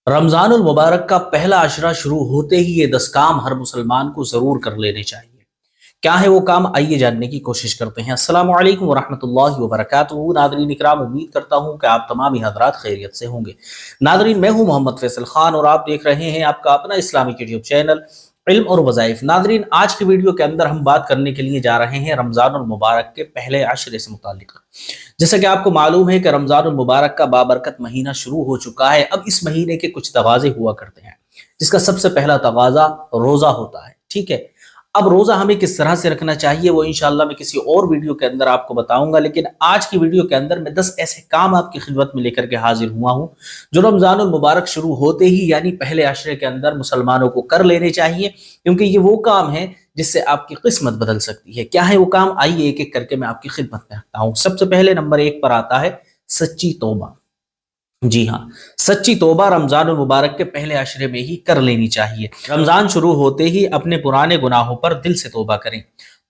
رمضان المبارک کا پہلا عشرہ شروع ہوتے ہی یہ 10 کام ہر مسلمان کو ضرور کر لینے چاہیے۔ کیا ہے وہ کام، آئیے جاننے کی کوشش کرتے ہیں۔ السلام علیکم ورحمۃ اللہ وبرکاتہ۔ ناظرین اکرام، امید کرتا ہوں کہ آپ تمام ہی حضرات خیریت سے ہوں گے۔ ناظرین، میں ہوں محمد فیصل خان اور آپ دیکھ رہے ہیں آپ کا اپنا اسلامک یوٹیوب چینل علم اور وظائف۔ ناظرین، آج کی ویڈیو کے اندر ہم بات کرنے کے لیے جا رہے ہیں رمضان المبارک کے پہلے عشرے سے متعلق۔ جیسا کہ آپ کو معلوم ہے کہ رمضان المبارک کا بابرکت مہینہ شروع ہو چکا ہے۔ اب اس مہینے کے کچھ تقاضے ہوا کرتے ہیں، جس کا سب سے پہلا تقاضا روزہ ہوتا ہے، ٹھیک ہے۔ اب روزہ ہمیں کس طرح سے رکھنا چاہیے وہ انشاءاللہ میں کسی اور ویڈیو کے اندر آپ کو بتاؤں گا، لیکن آج کی ویڈیو کے اندر میں 10 ایسے کام آپ کی خدمت میں لے کر کے حاضر ہوا ہوں جو رمضان المبارک شروع ہوتے ہی یعنی پہلے عشرے کے اندر مسلمانوں کو کر لینے چاہیے، کیونکہ یہ وہ کام ہے جس سے آپ کی قسمت بدل سکتی ہے۔ کیا ہے وہ کام، آئیے ایک ایک کر کے میں آپ کی خدمت میں رکھتا ہوں۔ سب سے پہلے نمبر 1 پر آتا ہے سچی توبہ۔ جی ہاں، سچی توبہ رمضان المبارک کے پہلے عشرے میں ہی کر لینی چاہیے۔ رمضان شروع ہوتے ہی اپنے پرانے گناہوں پر دل سے توبہ کریں۔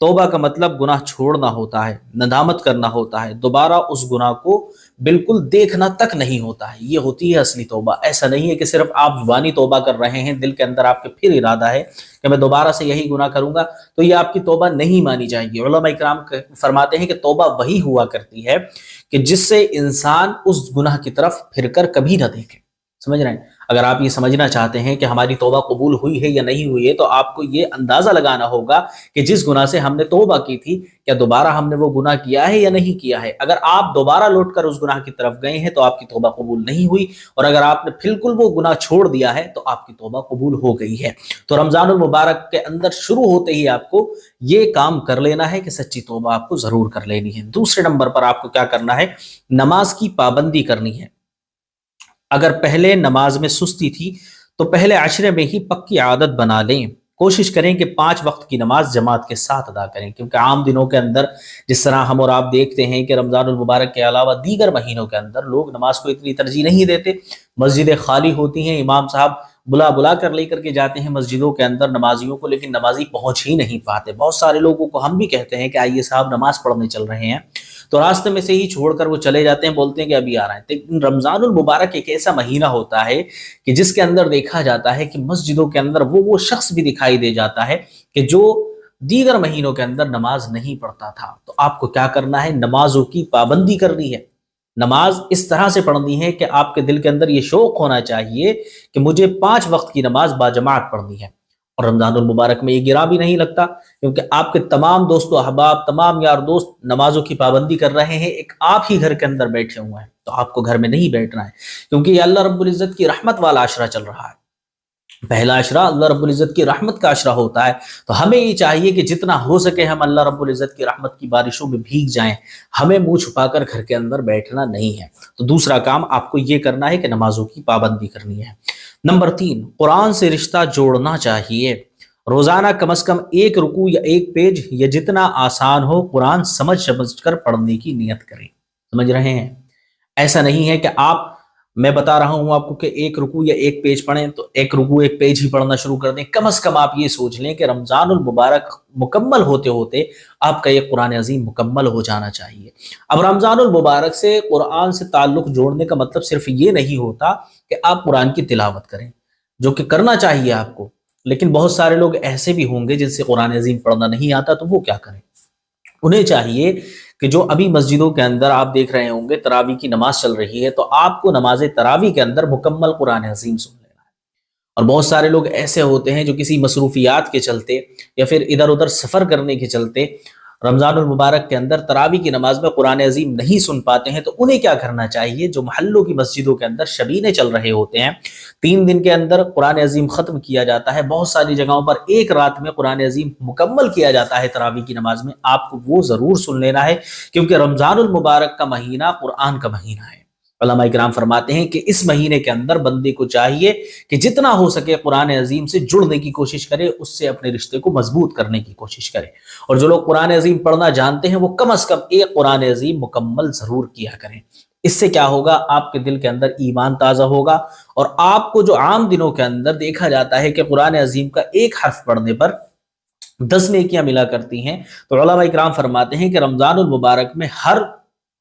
توبہ کا مطلب گناہ چھوڑنا ہوتا ہے، ندامت کرنا ہوتا ہے، دوبارہ اس گناہ کو بالکل دیکھنا تک نہیں ہوتا ہے، یہ ہوتی ہے اصلی توبہ۔ ایسا نہیں ہے کہ صرف آپ زبانی توبہ کر رہے ہیں، دل کے اندر آپ کے پھر ارادہ ہے کہ میں دوبارہ سے یہی گناہ کروں گا، تو یہ آپ کی توبہ نہیں مانی جائے گی۔ علماء اکرام فرماتے ہیں کہ توبہ وہی ہوا کرتی ہے کہ جس سے انسان اس گناہ کی طرف پھر کر کبھی نہ دیکھے۔ سمجھ رہے ہیں؟ اگر آپ یہ سمجھنا چاہتے ہیں کہ ہماری توبہ قبول ہوئی ہے یا نہیں ہوئی ہے، تو آپ کو یہ اندازہ لگانا ہوگا کہ جس گناہ سے ہم نے توبہ کی تھی، کیا دوبارہ ہم نے وہ گناہ کیا ہے یا نہیں کیا ہے۔ اگر آپ دوبارہ لوٹ کر اس گناہ کی طرف گئے ہیں تو آپ کی توبہ قبول نہیں ہوئی، اور اگر آپ نے بالکل وہ گناہ چھوڑ دیا ہے تو آپ کی توبہ قبول ہو گئی ہے۔ تو رمضان المبارک کے اندر شروع ہوتے ہی آپ کو یہ کام کر لینا ہے کہ سچی توبہ آپ کو ضرور کر لینی ہے۔ دوسرے نمبر پر آپ کو کیا کرنا ہے، نماز کی پابندی کرنی ہے۔ اگر پہلے نماز میں سستی تھی تو پہلے عشرے میں ہی پکی عادت بنا لیں۔ کوشش کریں کہ 5 وقت کی نماز جماعت کے ساتھ ادا کریں، کیونکہ عام دنوں کے اندر جس طرح ہم اور آپ دیکھتے ہیں کہ رمضان المبارک کے علاوہ دیگر مہینوں کے اندر لوگ نماز کو اتنی ترجیح نہیں دیتے، مسجدیں خالی ہوتی ہیں، امام صاحب بلا کر لے کر کے جاتے ہیں مسجدوں کے اندر نمازیوں کو، لیکن نمازی پہنچ ہی نہیں پاتے۔ بہت سارے لوگوں کو ہم بھی کہتے ہیں کہ آئیے صاحب نماز پڑھنے چل رہے ہیں، تو راستے میں سے ہی چھوڑ کر وہ چلے جاتے ہیں، بولتے ہیں کہ ابھی آ رہے ہیں۔ لیکن رمضان المبارک ایک ایسا مہینہ ہوتا ہے کہ جس کے اندر دیکھا جاتا ہے کہ مسجدوں کے اندر وہ شخص بھی دکھائی دے جاتا ہے کہ جو دیگر مہینوں کے اندر نماز نہیں پڑھتا تھا۔ تو آپ کو کیا کرنا ہے، نمازوں کی پابندی کرنی ہے۔ نماز اس طرح سے پڑھنی ہے کہ آپ کے دل کے اندر یہ شوق ہونا چاہیے کہ مجھے 5 وقت کی نماز باجماعت پڑھنی ہے۔ اور رمضان المبارک میں یہ گرا بھی نہیں لگتا، کیونکہ آپ کے تمام دوست و احباب، تمام یار دوست نمازوں کی پابندی کر رہے ہیں، ایک آپ ہی گھر کے اندر بیٹھے ہوئے ہیں، تو آپ کو گھر میں نہیں بیٹھنا ہے، کیونکہ یہ اللہ رب العزت کی رحمت والا عشرہ چل رہا ہے۔ پہلا عشرہ اللہ رب العزت کی رحمت کا عشرہ ہوتا ہے، تو ہمیں یہ چاہیے کہ جتنا ہو سکے ہم اللہ رب العزت کی رحمت کی بارشوں میں بھیگ جائیں، ہمیں منہ چھپا کر گھر کے اندر بیٹھنا نہیں ہے۔ تو دوسرا کام آپ کو یہ کرنا ہے کہ نمازوں کی پابندی کرنی ہے۔ نمبر 3، قرآن سے رشتہ جوڑنا چاہیے۔ روزانہ کم از کم 1 رکوع یا 1 پیج یا جتنا آسان ہو قرآن سمجھ کر پڑھنے کی نیت کریں۔ سمجھ رہے ہیں؟ ایسا نہیں ہے کہ میں بتا رہا ہوں آپ کو کہ 1 رکوع یا 1 پیج پڑھیں تو 1 رکوع 1 پیج ہی پڑھنا شروع کر دیں۔ کم از کم آپ یہ سوچ لیں کہ رمضان المبارک مکمل ہوتے ہوتے آپ کا یہ قرآن عظیم مکمل ہو جانا چاہیے۔ اب رمضان المبارک سے قرآن سے تعلق جوڑنے کا مطلب صرف یہ نہیں ہوتا کہ آپ قرآن کی تلاوت کریں، جو کہ کرنا چاہیے آپ کو، لیکن بہت سارے لوگ ایسے بھی ہوں گے جن سے قرآن عظیم پڑھنا نہیں آتا، تو وہ کیا کریں؟ انہیں چاہیے کہ جو ابھی مسجدوں کے اندر آپ دیکھ رہے ہوں گے تراویح کی نماز چل رہی ہے، تو آپ کو نماز تراویح کے اندر مکمل قرآن عظیم سن لینا ہے۔ اور بہت سارے لوگ ایسے ہوتے ہیں جو کسی مصروفیات کے چلتے یا پھر ادھر ادھر سفر کرنے کے چلتے رمضان المبارک کے اندر تراویح کی نماز میں قرآن عظیم نہیں سن پاتے ہیں، تو انہیں کیا کرنا چاہیے، جو محلوں کی مسجدوں کے اندر شبینے چل رہے ہوتے ہیں، 3 دن کے اندر قرآن عظیم ختم کیا جاتا ہے، بہت ساری جگہوں پر 1 رات میں قرآن عظیم مکمل کیا جاتا ہے تراویح کی نماز میں، آپ کو وہ ضرور سن لینا ہے، کیونکہ رمضان المبارک کا مہینہ قرآن کا مہینہ ہے۔ علماء اکرام فرماتے ہیں کہ اس مہینے کے اندر بندے کو چاہیے کہ جتنا ہو سکے قرآن عظیم سے جڑنے کی کوشش کرے، اس سے اپنے رشتے کو مضبوط کرنے کی کوشش کرے، اور جو لوگ قرآن عظیم پڑھنا جانتے ہیں وہ کم از کم 1 قرآن عظیم مکمل ضرور کیا کریں۔ اس سے کیا ہوگا، آپ کے دل کے اندر ایمان تازہ ہوگا، اور آپ کو جو عام دنوں کے اندر دیکھا جاتا ہے کہ قرآن عظیم کا 1 حرف پڑھنے پر 10 نیکیاں ملا کرتی ہیں، تو علماء اکرام فرماتے ہیں کہ رمضان المبارک میں ہر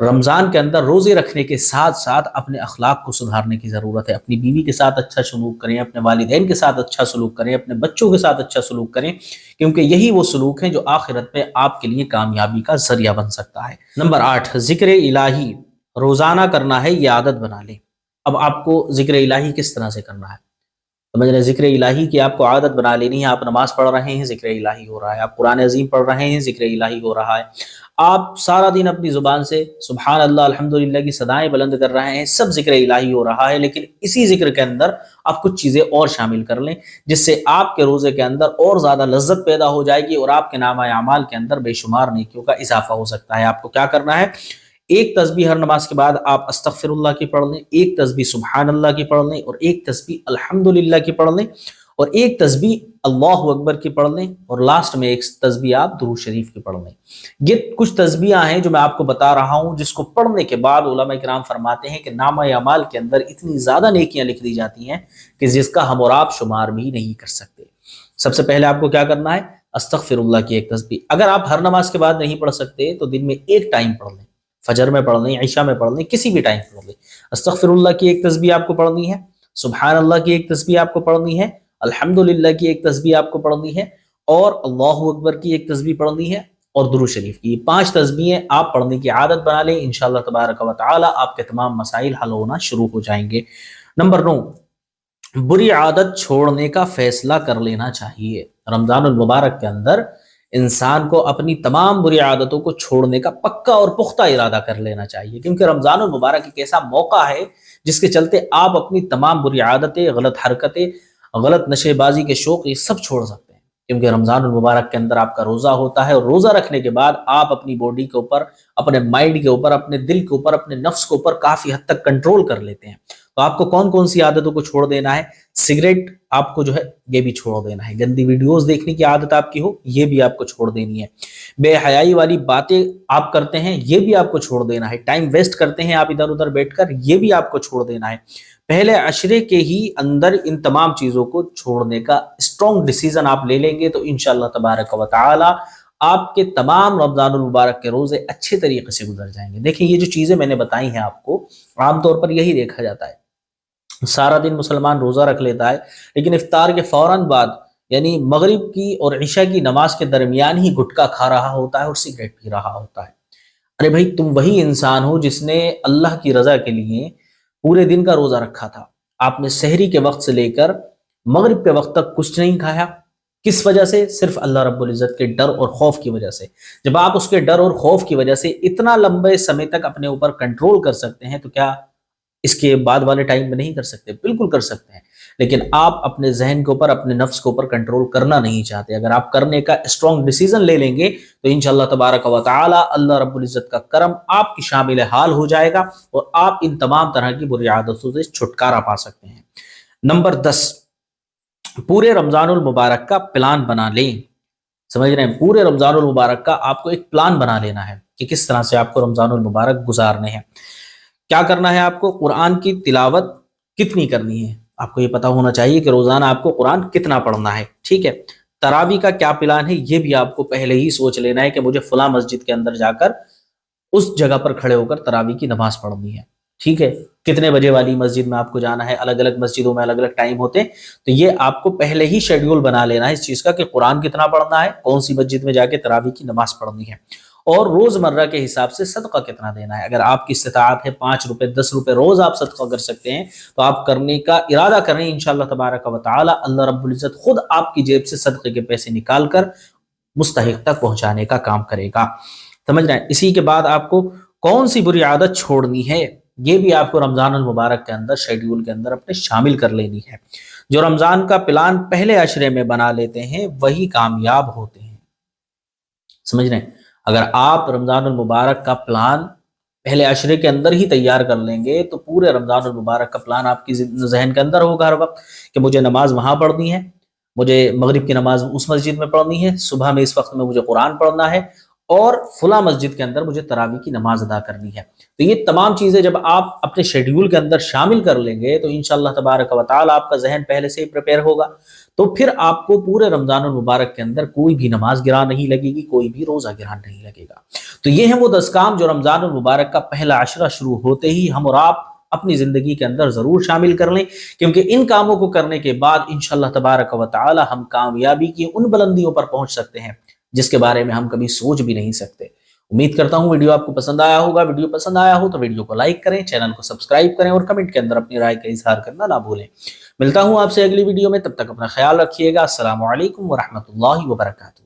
رمضان کے اندر روزے رکھنے کے ساتھ ساتھ اپنے اخلاق کو سدھارنے کی ضرورت ہے. اپنی بیوی کے ساتھ اچھا سلوک کریں، اپنے والدین کے ساتھ اچھا سلوک کریں، اپنے بچوں کے ساتھ اچھا سلوک کریں، کیونکہ یہی وہ سلوک ہیں جو آخرت میں آپ کے لیے کامیابی کا ذریعہ بن سکتا ہے. نمبر 8، ذکر الہی روزانہ کرنا ہے، یہ عادت بنا لیں. اب آپ کو ذکر الہی کس طرح سے کرنا ہے؟ سمجھ رہے ہیں؟ ذکر الہی کی آپ کو عادت بنا لینی ہے. آپ نماز پڑھ رہے ہیں، ذکر الہی ہو رہا ہے. آپ قرآن عظیم پڑھ رہے ہیں، ذکر الہی ہو رہا ہے. آپ سارا دن اپنی زبان سے سبحان اللہ الحمدللہ کی صدائیں بلند کر رہے ہیں، سب ذکر الہی ہو رہا ہے. لیکن اسی ذکر کے اندر آپ کچھ چیزیں اور شامل کر لیں، جس سے آپ کے روزے کے اندر اور زیادہ لذت پیدا ہو جائے گی اور آپ کے نامہ اعمال کے اندر بے شمار نیکیوں کا اضافہ ہو سکتا ہے. آپ کو کیا کرنا ہے؟ ایک تسبیح ہر نماز کے بعد آپ استغفر اللہ کی پڑھ لیں، ایک تسبیح سبحان اللہ کی پڑھ لیں، اور ایک تسبیح الحمدللہ کی پڑھ لیں، اور ایک تسبیح اللہ اکبر کی پڑھ لیں، اور لاسٹ میں ایک تسبیح آپ درود شریف کی پڑھ لیں. یہ کچھ تسبیحاں ہیں جو میں آپ کو بتا رہا ہوں، جس کو پڑھنے کے بعد علماء کرام فرماتے ہیں کہ نامہ اعمال کے اندر اتنی زیادہ نیکیاں لکھ دی جاتی ہیں کہ جس کا ہم اور آپ شمار بھی نہیں کر سکتے. سب سے پہلے آپ کو کیا کرنا ہے؟ استغفر اللہ کی ایک تسبیح. اگر آپ ہر نماز کے بعد نہیں پڑھ سکتے تو دن میں ایک ٹائم پڑھ لیں، فجر میں پڑھ لیں، عشاء میں پڑھ لیں، کسی بھی ٹائم پڑھ لیں. استغفر اللہ کی ایک تسبیح آپ کو پڑھنی ہے، سبحان اللہ کی ایک تسبیح آپ کو پڑھنی ہے، الحمدللہ کی ایک تسبیح آپ کو پڑھنی ہے، اور اللہ اکبر کی ایک تسبیح پڑھنی ہے، اور درود شریف کی. یہ 5 تسبیحیں آپ پڑھنے کی عادت بنا لیں، انشاءاللہ تبارک و تعالی آپ کے تمام مسائل حل ہونا شروع ہو جائیں گے. نمبر 9، بری عادت چھوڑنے کا فیصلہ کر لینا چاہیے. رمضان المبارک کے اندر انسان کو اپنی تمام بری عادتوں کو چھوڑنے کا پکا اور پختہ ارادہ کر لینا چاہیے، کیونکہ رمضان المبارک ایک ایسا موقع ہے جس کے چلتے آپ اپنی تمام بری عادتیں، غلط حرکتیں، غلط نشے بازی کے شوق، یہ سب چھوڑ سکتے ہیں. کیونکہ رمضان المبارک کے اندر آپ کا روزہ ہوتا ہے، اور روزہ رکھنے کے بعد آپ اپنی باڈی کے اوپر، اپنے مائنڈ کے اوپر، اپنے دل کے اوپر، اپنے نفس کے اوپر کافی حد تک کنٹرول کر لیتے ہیں. تو آپ کو کون کون سی عادتوں کو چھوڑ دینا ہے؟ سگریٹ آپ کو جو ہے یہ بھی چھوڑ دینا ہے. گندی ویڈیوز دیکھنے کی عادت آپ کی ہو، یہ بھی آپ کو چھوڑ دینی ہے. بے حیائی والی باتیں آپ کرتے ہیں، یہ بھی آپ کو چھوڑ دینا ہے. ٹائم ویسٹ کرتے ہیں آپ ادھر ادھر بیٹھ کر، یہ بھی آپ کو چھوڑ دینا ہے. پہلے عشرے کے ہی اندر ان تمام چیزوں کو چھوڑنے کا اسٹرانگ ڈیسیژن آپ لے لیں گے تو انشاءاللہ تبارک و تعالی آپ کے تمام رمضان المبارک کے روزے اچھے طریقے سے گزر جائیں گے. دیکھیں یہ جو چیزیں میں نے بتائی ہیں آپ کو، عام طور پر یہی دیکھا جاتا ہے. سارا دن مسلمان روزہ رکھ لیتا ہے، لیکن افطار کے فوراً بعد یعنی مغرب کی اور عشاء کی نماز کے درمیان ہی گٹکا کھا رہا ہوتا ہے اور سگریٹ پی رہا ہوتا ہے. ارے بھائی، تم وہی انسان ہو جس نے اللہ کی رضا کے لیے پورے دن کا روزہ رکھا تھا. آپ نے سحری کے وقت سے لے کر مغرب کے وقت تک کچھ نہیں کھایا. کس وجہ سے؟ صرف اللہ رب العزت کے ڈر اور خوف کی وجہ سے. جب آپ اس کے ڈر اور خوف کی وجہ سے اتنا لمبے سمے تک اپنے اوپر کنٹرول کر سکتے ہیں، تو کیا اس کے بعد والے ٹائم میں نہیں کر سکتے؟ بالکل کر سکتے ہیں. لیکن آپ اپنے ذہن کے اوپر، اپنے نفس کے اوپر کنٹرول کرنا نہیں چاہتے. اگر آپ کرنے کا اسٹرانگ ڈیسیژن لے لیں گے تو انشاءاللہ تبارک و تعالی اللہ رب العزت کا کرم آپ کی شامل حال ہو جائے گا، اور آپ ان تمام طرح کی بری عادتوں سے چھٹکارا پا سکتے ہیں. نمبر 10، پورے رمضان المبارک کا پلان بنا لیں. سمجھ رہے ہیں؟ پورے رمضان المبارک کا آپ کو ایک پلان بنا لینا ہے کہ کس طرح سے آپ کو رمضان المبارک گزارنے ہیں. کیا کرنا ہے آپ کو؟ قرآن کی تلاوت کتنی کرنی ہے آپ کو یہ پتا ہونا چاہیے کہ روزانہ آپ کو قرآن کتنا پڑھنا ہے. ٹھیک ہے. تراویح کا کیا پلان ہے یہ بھی آپ کو پہلے ہی سوچ لینا ہے کہ مجھے فلاں مسجد کے اندر جا کر اس جگہ پر کھڑے ہو کر تراویح کی نماز پڑھنی ہے. ٹھیک ہے. کتنے بجے والی مسجد میں آپ کو جانا ہے، الگ الگ مسجدوں میں الگ الگ ٹائم ہوتے ہیں، تو یہ آپ کو پہلے ہی شیڈیول بنا لینا ہے اس چیز کا کہ قرآن کتنا پڑھنا ہے، کون سی مسجد میں جا کے تراویح کی نماز پڑھنی ہے، اور روزمرہ کے حساب سے صدقہ کتنا دینا ہے. اگر آپ کی استطاعت ہے 5 روپے 10 روپے روز آپ صدقہ کر سکتے ہیں تو آپ کرنے کا ارادہ کریں. انشاءاللہ تبارک و تعالی اللہ رب العزت خود آپ کی جیب سے صدقے کے پیسے نکال کر مستحق تک پہنچانے کا کام کرے گا. سمجھ رہے ہیں؟ اسی کے بعد آپ کو کون سی بری عادت چھوڑنی ہے یہ بھی آپ کو رمضان المبارک کے اندر شیڈیول کے اندر اپنے شامل کر لینی ہے. جو رمضان کا پلان پہلے عشرے میں بنا لیتے ہیں وہی کامیاب ہوتے ہیں. سمجھ رہے ہیں؟ اگر آپ رمضان المبارک کا پلان پہلے عشرے کے اندر ہی تیار کر لیں گے تو پورے رمضان المبارک کا پلان آپ کی ذہن کے اندر ہوگا ہر وقت کہ مجھے نماز وہاں پڑھنی ہے، مجھے مغرب کی نماز اس مسجد میں پڑھنی ہے، صبح میں اس وقت میں مجھے قرآن پڑھنا ہے، اور فلاں مسجد کے اندر مجھے تراویح کی نماز ادا کرنی ہے۔ تو یہ تمام چیزیں جب آپ اپنے شیڈیول کے اندر شامل کر لیں گے تو انشاءاللہ تبارک و تعالی آپ کا ذہن پہلے سے ہی پریپئر ہوگا، تو پھر آپ کو پورے رمضان المبارک کے اندر کوئی بھی نماز گرا نہیں لگے گی، کوئی بھی روزہ گرا نہیں لگے گا۔ تو یہ ہیں وہ 10 کام جو رمضان المبارک کا پہلا عشرہ شروع ہوتے ہی ہم اور آپ اپنی زندگی کے اندر ضرور شامل کر لیں، کیونکہ ان کاموں کو کرنے کے بعد انشاءاللہ تبارک و تعالی ہم کامیابی کی ان بلندیوں پر پہنچ سکتے ہیں جس کے بارے میں ہم کبھی سوچ بھی نہیں سکتے۔ امید کرتا ہوں ویڈیو آپ کو پسند آیا ہوگا۔ ویڈیو پسند آیا ہو تو ویڈیو کو لائک کریں، چینل کو سبسکرائب کریں اور کمنٹ کے اندر اپنی رائے کا اظہار کرنا نہ بھولیں۔ ملتا ہوں آپ سے اگلی ویڈیو میں، تب تک اپنا خیال رکھیے گا۔ السلام علیکم ورحمۃ اللہ وبرکاتہ۔